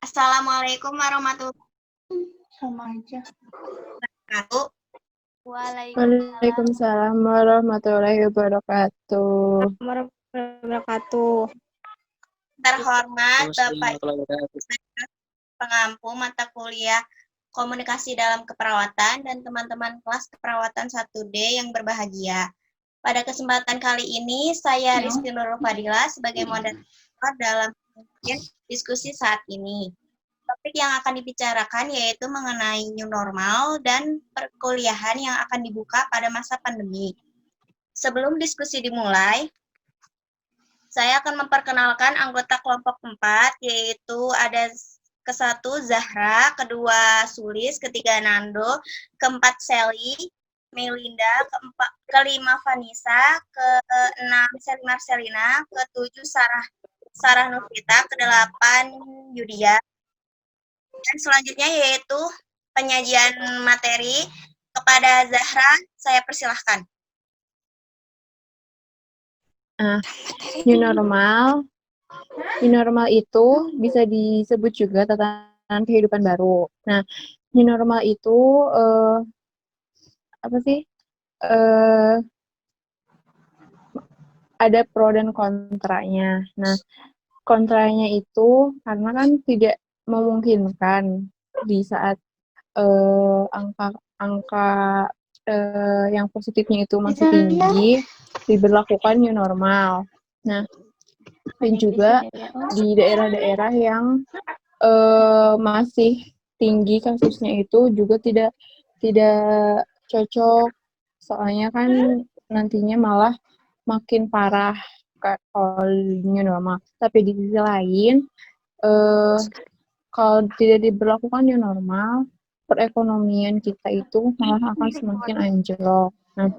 Assalamualaikum warahmatullahi Sama aja. wabarakatuh. Waalaikumsalam warahmatullahi wabarakatuh. Terhormat Bapak Ibu pengampu mata kuliah Komunikasi dalam Keperawatan dan teman-teman kelas Keperawatan 1D yang berbahagia. Pada kesempatan kali ini, saya Rizky Nurul Fadila sebagai moderator dalam diskusi saat ini. Topik yang akan dibicarakan yaitu mengenai new normal dan perkuliahan yang akan dibuka pada masa pandemi. Sebelum diskusi dimulai, saya akan memperkenalkan anggota kelompok 4, yaitu ada ke-1 Zahra, kedua Sulis, ketiga Nando, keempat Sally, Melinda, kelima Vanessa, ke-6 Sally Marcelina, ke-7 Sarah Nurvita, ke-8 Yudia. Dan selanjutnya yaitu penyajian materi. Kepada Zahra, saya persilahkan. New normal itu bisa disebut juga tatanan kehidupan baru. Nah, new normal itu ada pro dan kontranya. Nah, kontranya itu karena kan tidak memungkinkan di saat angka yang positifnya itu masih tinggi diberlakukan new normal. Nah, dan juga di daerah-daerah yang masih tinggi kasusnya itu juga tidak cocok, soalnya kan nantinya malah makin parah kalau new normal. Tapi di sisi lain, kalau tidak diberlakukan new normal, perekonomian kita itu malah akan semakin anjlok. Nah,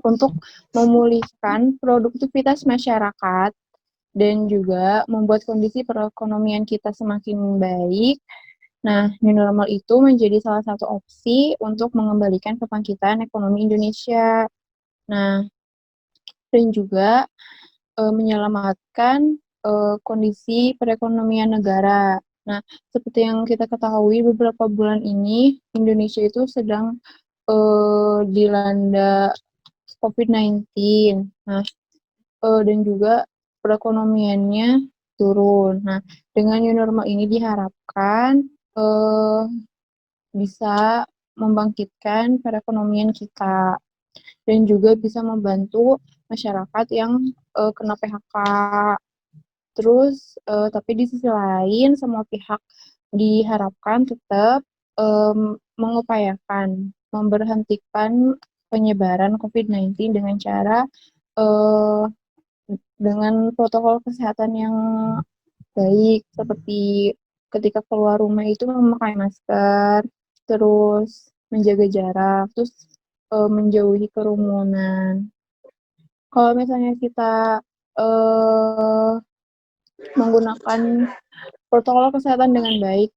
untuk memulihkan produktivitas masyarakat dan juga membuat kondisi perekonomian kita semakin baik, nah, new normal itu menjadi salah satu opsi untuk mengembalikan kebangkitan ekonomi Indonesia. Nah, dan juga menyelamatkan kondisi perekonomian negara. Nah, seperti yang kita ketahui, beberapa bulan ini Indonesia itu sedang dilanda COVID-19. Nah, dan juga perekonomiannya turun. Nah, dengan new normal ini diharapkan bisa membangkitkan perekonomian kita dan juga bisa membantu masyarakat yang kena PHK. Terus, tapi di sisi lain semua pihak diharapkan tetap mengupayakan memberhentikan penyebaran COVID-19 dengan cara dengan protokol kesehatan yang baik, seperti ketika keluar rumah itu memakai masker, terus menjaga jarak, terus menjauhi kerumunan. Kalau misalnya kita menggunakan protokol kesehatan dengan baik,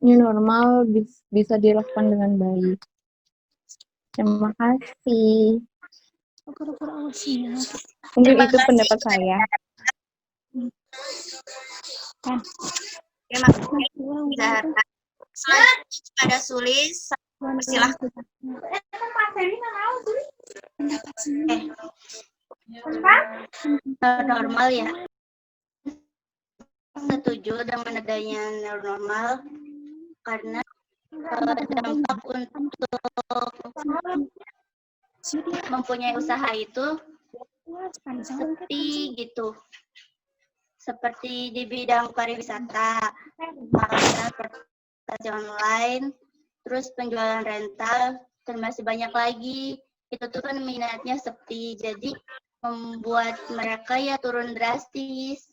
new normal bisa dilakukan dengan baik. Terima kasih. Mungkin itu pendapat saya. Terima kasih, Zahra. Selanjutnya ada Sulis, persilahkan. Normal ya. Setuju dengan adanya normal karena dampak untuk mempunyai usaha itu sepi gitu. Seperti di bidang pariwisata, makanan, transportasi online, terus penjualan rental, dan masih banyak lagi. Itu tuh kan minatnya sepi, jadi membuat mereka ya turun drastis.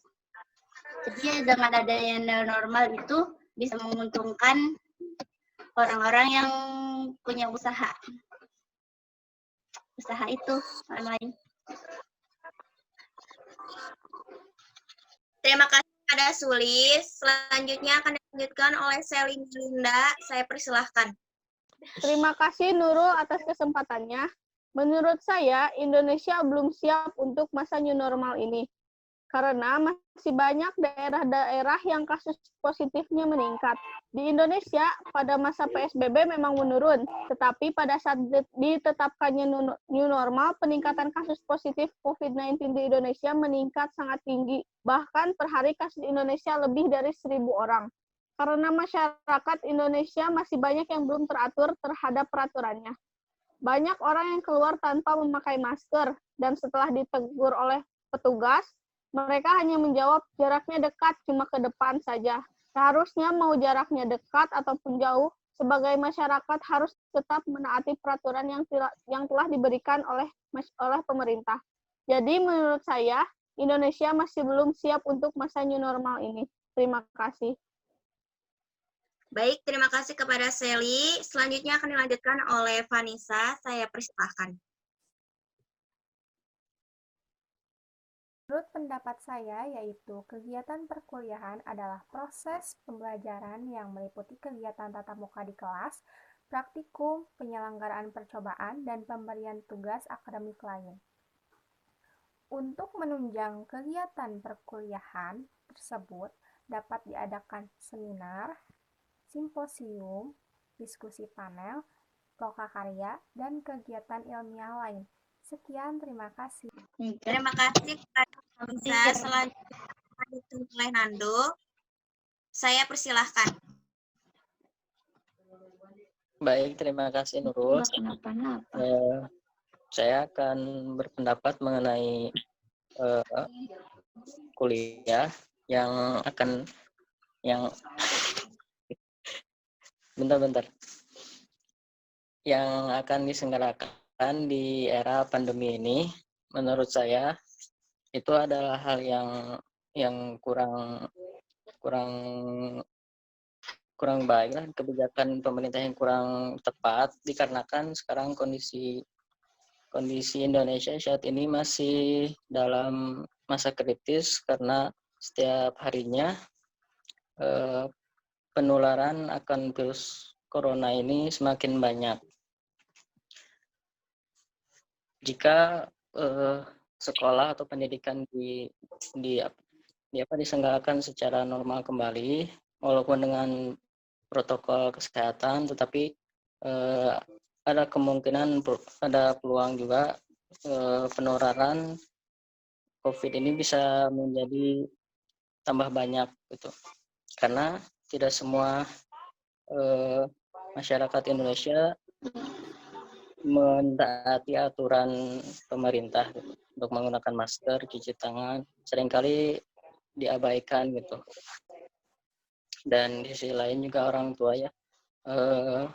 Jadi ya dengan adanya new normal itu bisa menguntungkan orang-orang yang punya usaha itu online. Terima kasih pada Sulis. Selanjutnya akan dilanjutkan oleh Sally Melinda. Saya persilahkan. Terima kasih Nurul atas kesempatannya. Menurut saya, Indonesia belum siap untuk masa new normal ini. karena masih banyak daerah-daerah yang kasus positifnya meningkat. Di Indonesia, pada masa PSBB memang menurun, tetapi pada saat ditetapkannya new normal, peningkatan kasus positif COVID-19 di Indonesia meningkat sangat tinggi. Bahkan per hari kasus Indonesia lebih dari 1.000 orang. Karena masyarakat Indonesia masih banyak yang belum teratur terhadap peraturannya. Banyak orang yang keluar tanpa memakai masker, dan setelah ditegur oleh petugas, mereka hanya menjawab jaraknya dekat, cuma ke depan saja. Seharusnya mau jaraknya dekat ataupun jauh, sebagai masyarakat harus tetap menaati peraturan yang telah diberikan oleh pemerintah. Jadi menurut saya, Indonesia masih belum siap untuk masa new normal ini. Terima kasih. Baik, terima kasih kepada Sally. Selanjutnya akan dilanjutkan oleh Vanessa. Saya persilahkan. Menurut pendapat saya, yaitu kegiatan perkuliahan adalah proses pembelajaran yang meliputi kegiatan tatap muka di kelas, praktikum, penyelenggaraan percobaan, dan pemberian tugas akademik lain. Untuk menunjang kegiatan perkuliahan tersebut, dapat diadakan seminar, simposium, diskusi panel, lokakarya, dan kegiatan ilmiah lain. Sekian, terima kasih. Terima kasih kepada Vanessa. Selanjutnya dilanjutkan oleh Nando. Saya persilahkan. Baik, terima kasih Nurul. Saya akan berpendapat mengenai kuliah yang akan diselenggarakan di era pandemi ini. Menurut saya itu adalah hal yang kurang baik lah, kebijakan pemerintah yang kurang tepat, dikarenakan sekarang kondisi Indonesia saat ini masih dalam masa kritis karena setiap harinya penularan akan virus corona ini semakin banyak. Jika sekolah atau pendidikan diselenggarakan secara normal kembali, walaupun dengan protokol kesehatan, tetapi ada kemungkinan, ada peluang juga penularan COVID ini bisa menjadi tambah banyak gitu. Karena tidak semua masyarakat Indonesia mentaati aturan pemerintah gitu, untuk menggunakan masker, cuci tangan, seringkali diabaikan gitu. Dan di sisi lain juga orang tua ya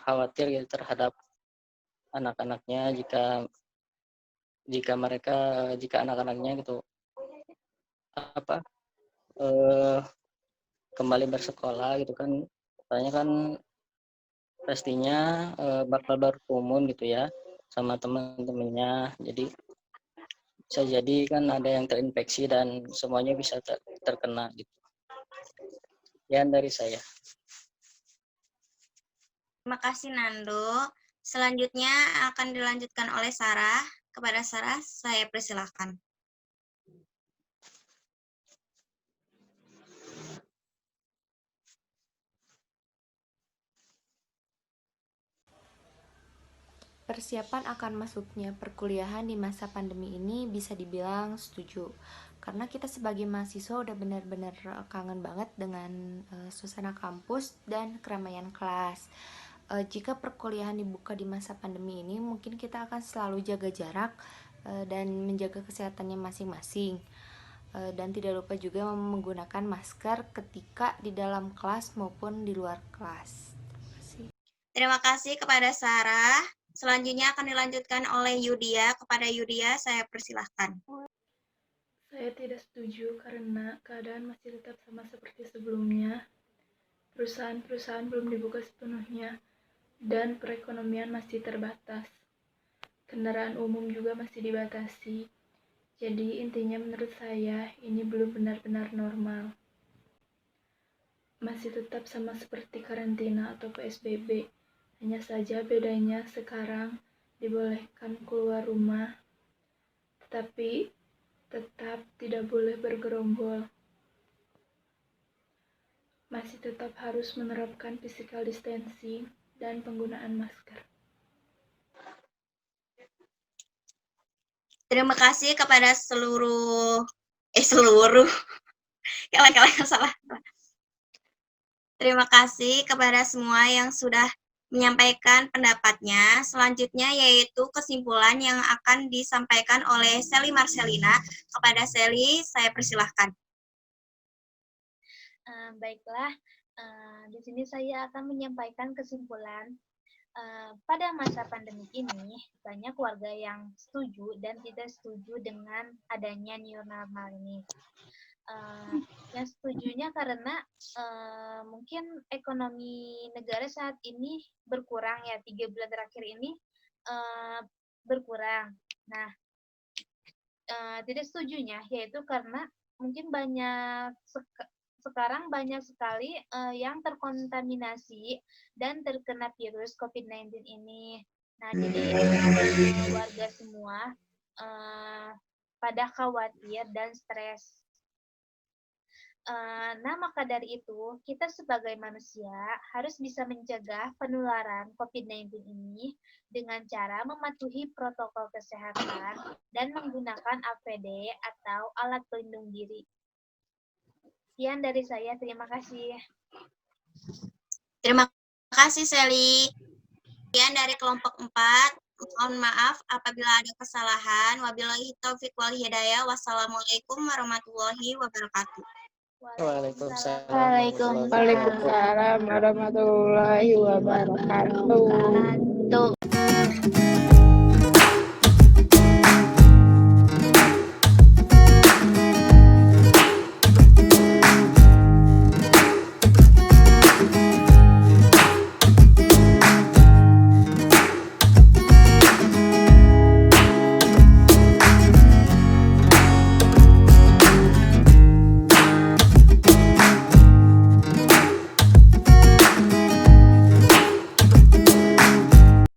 khawatir gitu terhadap anak-anaknya jika anak-anaknya gitu kembali bersekolah gitu kan, katanya kan pastinya bakal berkerumun gitu ya sama teman-temannya, jadi bisa jadi kan ada yang terinfeksi dan semuanya bisa terkena gitu. Sekian dari saya. Terima kasih Nando. Selanjutnya akan dilanjutkan oleh Sarah. Kepada Sarah, saya persilahkan. Persiapan akan masuknya perkuliahan di masa pandemi ini bisa dibilang setuju. Karena kita sebagai mahasiswa udah benar-benar kangen banget dengan suasana kampus dan keramaian kelas. Jika perkuliahan dibuka di masa pandemi ini, mungkin kita akan selalu jaga jarak dan menjaga kesehatannya masing-masing. Dan tidak lupa juga menggunakan masker ketika di dalam kelas maupun di luar kelas. Terima kasih kepada Sarah. Selanjutnya akan dilanjutkan oleh Yudia. Kepada Yudia, saya persilahkan. Saya tidak setuju karena keadaan masih tetap sama seperti sebelumnya. Perusahaan-perusahaan belum dibuka sepenuhnya dan perekonomian masih terbatas. Kendaraan umum juga masih dibatasi. Jadi intinya menurut saya ini belum benar-benar normal. Masih tetap sama seperti karantina atau PSBB. Hanya saja bedanya sekarang dibolehkan keluar rumah, tetapi tetap tidak boleh bergerombol. Masih tetap harus menerapkan physical distancing dan penggunaan masker. Terima kasih kepada seluruh salah. Terima kasih kepada semua yang sudah menyampaikan pendapatnya. Selanjutnya yaitu kesimpulan yang akan disampaikan oleh Sally Marcelina. Kepada Sally, saya persilahkan. Baiklah, di sini saya akan menyampaikan kesimpulan. Pada masa pandemi ini, banyak warga yang setuju dan tidak setuju dengan adanya new normal ini. Yang setujunya karena mungkin ekonomi negara saat ini berkurang ya, 3 bulan terakhir ini berkurang. Nah, tidak setujunya yaitu karena mungkin sekarang banyak sekali yang terkontaminasi dan terkena virus COVID-19 ini. Nah, jadi warga semua pada khawatir dan stres. Nah, maka dari itu, kita sebagai manusia harus bisa mencegah penularan COVID-19 ini dengan cara mematuhi protokol kesehatan dan menggunakan APD atau alat pelindung diri. Sekian dari saya, terima kasih. Terima kasih, Sally. Sekian dari kelompok 4. Mohon maaf apabila ada kesalahan. Wabillahi taufiq wal hidayah. Wassalamualaikum warahmatullahi wabarakatuh. Waalaikumsalam. Waalaikumsalam warahmatullahi wabarakatuh.